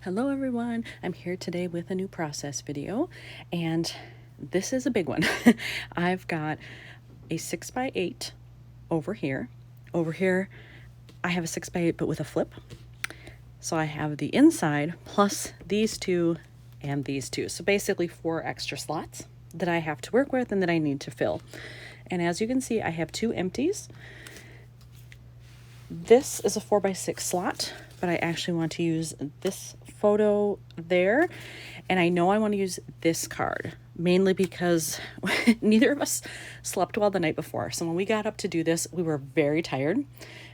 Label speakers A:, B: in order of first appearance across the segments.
A: Hello everyone, I'm here today with a new process video, and this is a big one. I've got a 6x8 over here. Over here I have a 6x8 but with a flip. So I have the inside plus these two and these two. So basically 4 extra slots that I have to work with and that I need to fill. And as you can see, I have 2 empties. This is a 4x6 slot, but I actually want to use this photo there. And I know I want to use this card, mainly because neither of us slept well the night before. So when we got up to do this, we were very tired,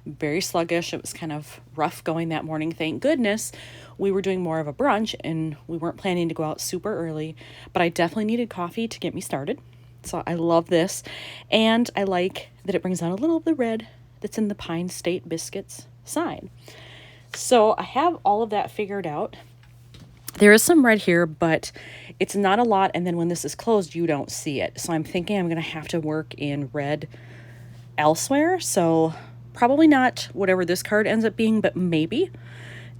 A: very sluggish. It was kind of rough going that morning. Thank goodness we were doing more of a brunch and we weren't planning to go out super early, but I definitely needed coffee to get me started. So I love this. And I like that it brings out a little of the red that's in the Pine State Biscuits sign. So I have all of that figured out. There is some red here, but it's not a lot. And then when this is closed, you don't see it. So I'm thinking I'm going to have to work in red elsewhere. So probably not whatever this card ends up being, but maybe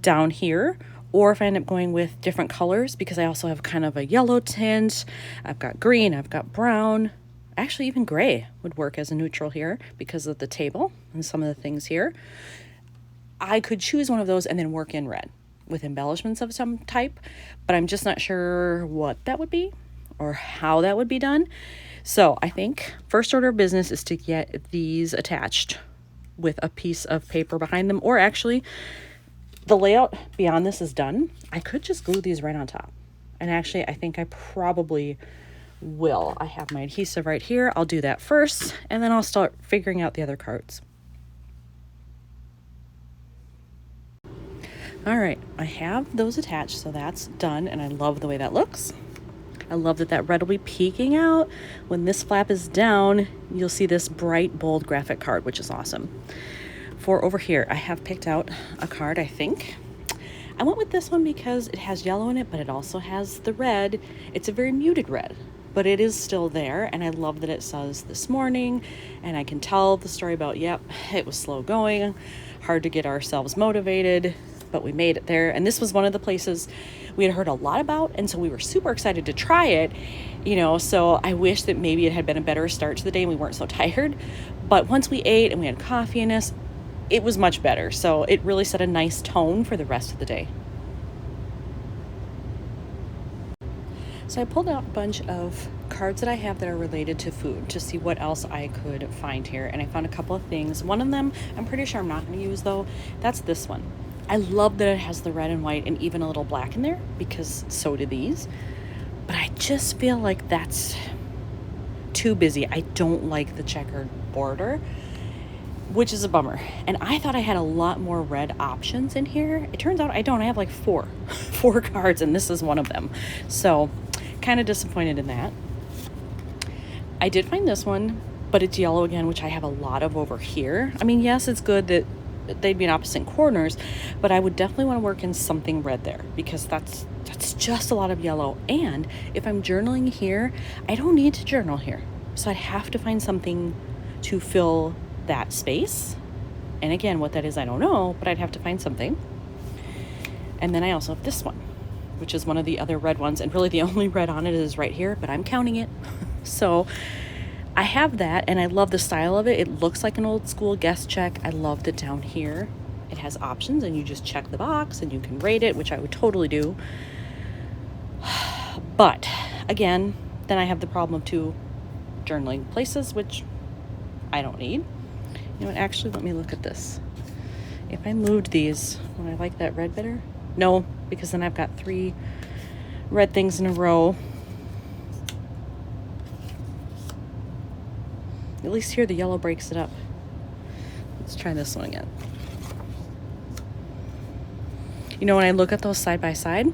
A: down here. Or if I end up going with different colors, because I also have kind of a yellow tint. I've got green, I've got brown. Actually, even gray would work as a neutral here because of the table and some of the things here. I could choose one of those and then work in red with embellishments of some type, but I'm just not sure what that would be or how that would be done. So I think first order of business is to get these attached with a piece of paper behind them, or actually the layout beyond this is done. I could just glue these right on top. And actually, I think I probably will. I have my adhesive right here. I'll do that first, and then I'll start figuring out the other cards. All right, I have those attached, so that's done, and I love the way that looks. I love that that red will be peeking out. When this flap is down, you'll see this bright, bold graphic card, which is awesome. For over here, I have picked out a card, I think. I went with this one because it has yellow in it, but it also has the red. It's a very muted red, but it is still there, and I love that it says this morning, and I can tell the story about, yep, it was slow going, hard to get ourselves motivated, but we made it there. And this was one of the places we had heard a lot about, and so we were super excited to try it, you know. So I wish that maybe it had been a better start to the day and we weren't so tired, but once we ate and we had coffee in us, it was much better. So it really set a nice tone for the rest of the day. So I pulled out a bunch of cards that I have that are related to food to see what else I could find here. And I found a couple of things. One of them I'm pretty sure I'm not going to use though. That's this one. I love that it has the red and white and even a little black in there, because so do these. But I just feel like that's too busy. I don't like the checkered border, which is a bummer. And I thought I had a lot more red options in here. It turns out I don't. I have like four cards, and this is one of them. So kind of disappointed in that. I did find this one, but it's yellow again, which I have a lot of over here. I mean, yes, it's good that they'd be in opposite corners, but I would definitely want to work in something red there, because that's just a lot of yellow. And if I'm journaling here, I don't need to journal here. So I'd have to find something to fill that space. And again, what that is, I don't know, but I'd have to find something. And then I also have this one, which is one of the other red ones, and really the only red on it is right here, but I'm counting it. So I have that, and I love the style of it. It looks like an old school guest check. I love that down here it has options, and you just check the box and you can rate it, which I would totally do. But again, then I have the problem of 2 journaling places, which I don't need. You know what, actually, let me look at this. If I moved these, would I like that red better? No, because then I've got 3 red things in a row. At least here the yellow breaks it up. Let's try this one again. You know, when I look at those side by side,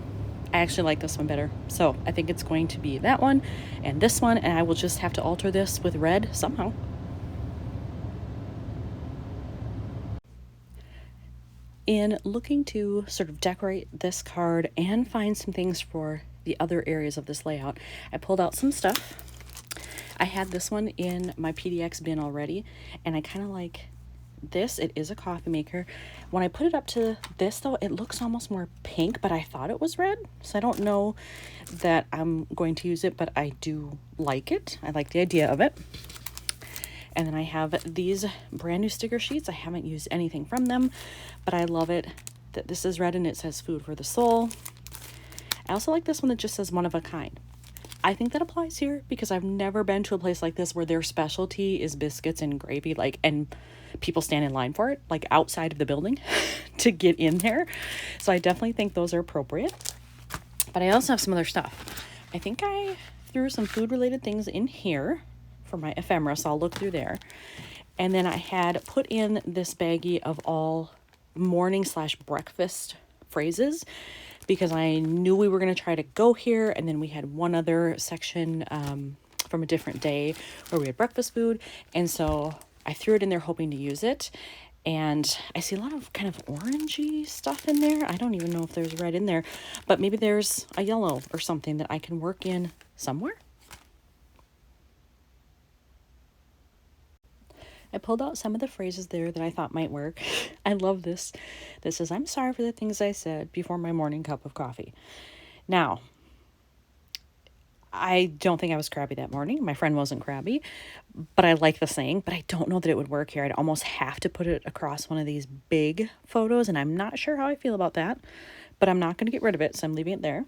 A: I actually like this one better. So I think it's going to be that one and this one, and I will just have to alter this with red somehow. In looking to sort of decorate this card and find some things for the other areas of this layout, I pulled out some stuff. I had this one in my PDX bin already, and I kind of like this. It is a coffee maker. When I put it up to this though, it looks almost more pink, but I thought it was red. So I don't know that I'm going to use it, but I do like it. I like the idea of it. And then I have these brand new sticker sheets. I haven't used anything from them, but I love it that this is red and it says food for the soul. I also like this one that just says one of a kind. I think that applies here because I've never been to a place like this where their specialty is biscuits and gravy, like, and people stand in line for it, like outside of the building to get in there. So I definitely think those are appropriate. But I also have some other stuff. I think I threw some food related things in here for my ephemera, so I'll look through there. And then I had put in this baggie of all morning / breakfast phrases because I knew we were going to try to go here. And then we had one other section from a different day where we had breakfast food. And so I threw it in there hoping to use it. And I see a lot of kind of orangey stuff in there. I don't even know if there's red in there, but maybe there's a yellow or something that I can work in somewhere. I pulled out some of the phrases there that I thought might work. I love this. This says, "I'm sorry for the things I said before my morning cup of coffee." Now, I don't think I was crabby that morning. My friend wasn't crabby, but I like the saying, but I don't know that it would work here. I'd almost have to put it across one of these big photos, and I'm not sure how I feel about that, but I'm not going to get rid of it, so I'm leaving it there.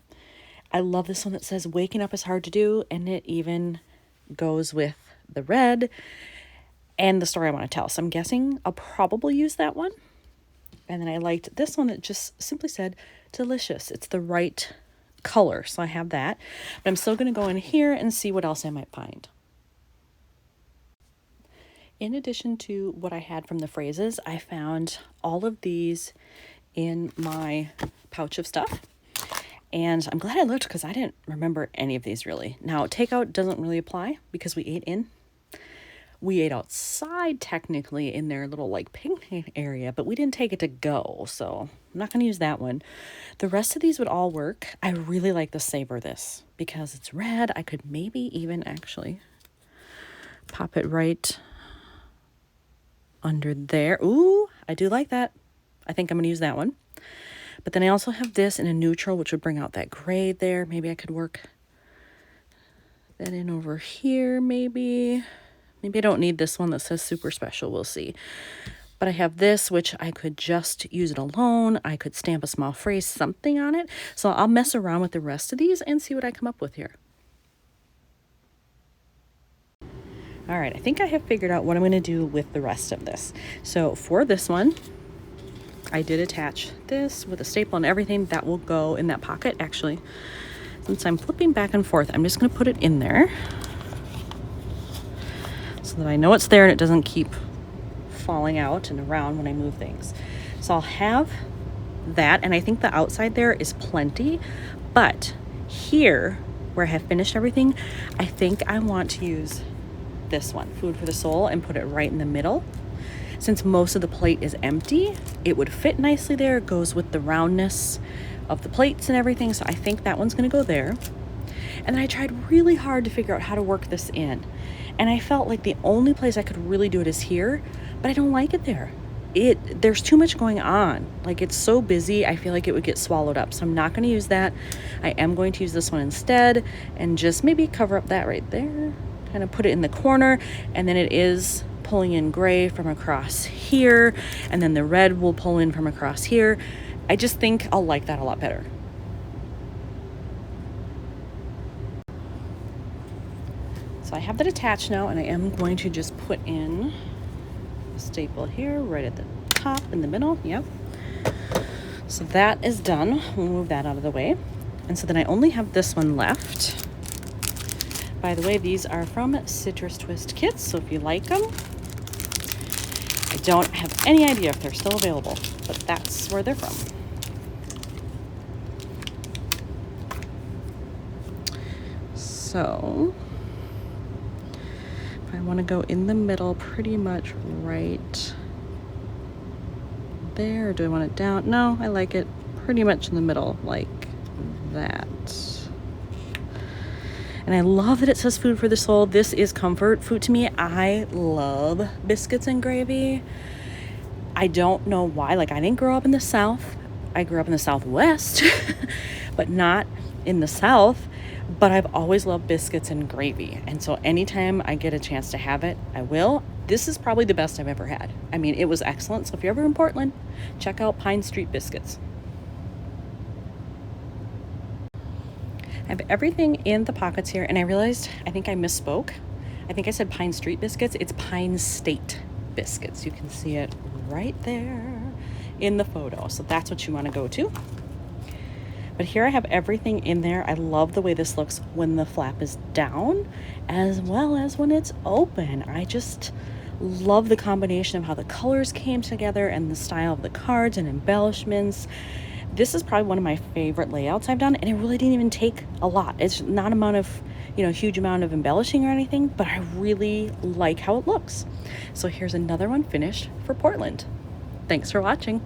A: I love this one that says, "Waking up is hard to do," and it even goes with the red and the story I want to tell. So I'm guessing I'll probably use that one. And then I liked this one that just simply said delicious. It's the right color, so I have that. But I'm still going to go in here and see what else I might find. In addition to what I had from the phrases, I found all of these in my pouch of stuff. And I'm glad I looked because I didn't remember any of these really. Now, takeout doesn't really apply because we ate in. We ate outside technically in their little like picnic area, but we didn't take it to go, so I'm not going to use that one. The rest of these would all work. I really like the Savor This because it's red. I could maybe even actually pop it right under there. Ooh, I do like that. I think I'm going to use that one. But then I also have this in a neutral, which would bring out that gray there. Maybe I could work that in over here, maybe. Maybe I don't need this one that says super special. We'll see. But I have this, which I could just use it alone. I could stamp a small phrase, something on it. So I'll mess around with the rest of these and see what I come up with here. All right, I think I have figured out what I'm going to do with the rest of this. So for this one, I did attach this with a staple and everything. That will go in that pocket. Actually, since I'm flipping back and forth, I'm just going to put it in there so that I know it's there and it doesn't keep falling out and around when I move things. So I'll have that, and I think the outside there is plenty, but here where I have finished everything, I think I want to use this one, Food for the Soul, and put it right in the middle. Since most of the plate is empty, it would fit nicely there. It goes with the roundness of the plates and everything, so I think that one's going to go there. And then I tried really hard to figure out how to work this in. And I felt like the only place I could really do it is here, but I don't like it there. There's too much going on. Like, it's so busy, I feel like it would get swallowed up. So I'm not going to use that. I am going to use this one instead and just maybe cover up that right there. Kind of put it in the corner, and then it is pulling in gray from across here, and then the red will pull in from across here. I just think I'll like that a lot better. So I have that attached now, and I am going to just put in a staple here right at the top in the middle. Yep. So that is done. We'll move that out of the way. And so then I only have this one left. By the way, these are from Citrus Twist Kits, so if you like them, I don't have any idea if they're still available, but that's where they're from. So I want to go in the middle pretty much right there. Or do I want it down? No, I like it pretty much in the middle like that. And I love that it says Food for the Soul. This is comfort food to me. I love biscuits and gravy. I don't know why. Like, I didn't grow up in the South. I grew up in the Southwest, but not in the South. But I've always loved biscuits and gravy. And so anytime I get a chance to have it, I will. This is probably the best I've ever had. I mean, it was excellent. So if you're ever in Portland, check out Pine Street Biscuits. I have everything in the pockets here, and I realized I think I misspoke. I think I said Pine Street Biscuits. It's Pine State Biscuits. You can see it right there in the photo. So that's what you want to go to. But here I have everything in there. I love the way this looks when the flap is down as well as when it's open. I just love the combination of how the colors came together and the style of the cards and embellishments. This is probably one of my favorite layouts I've done, and it really didn't even take a lot. It's not huge amount of embellishing or anything, but I really like how it looks. So here's another one finished for Portland. Thanks for watching.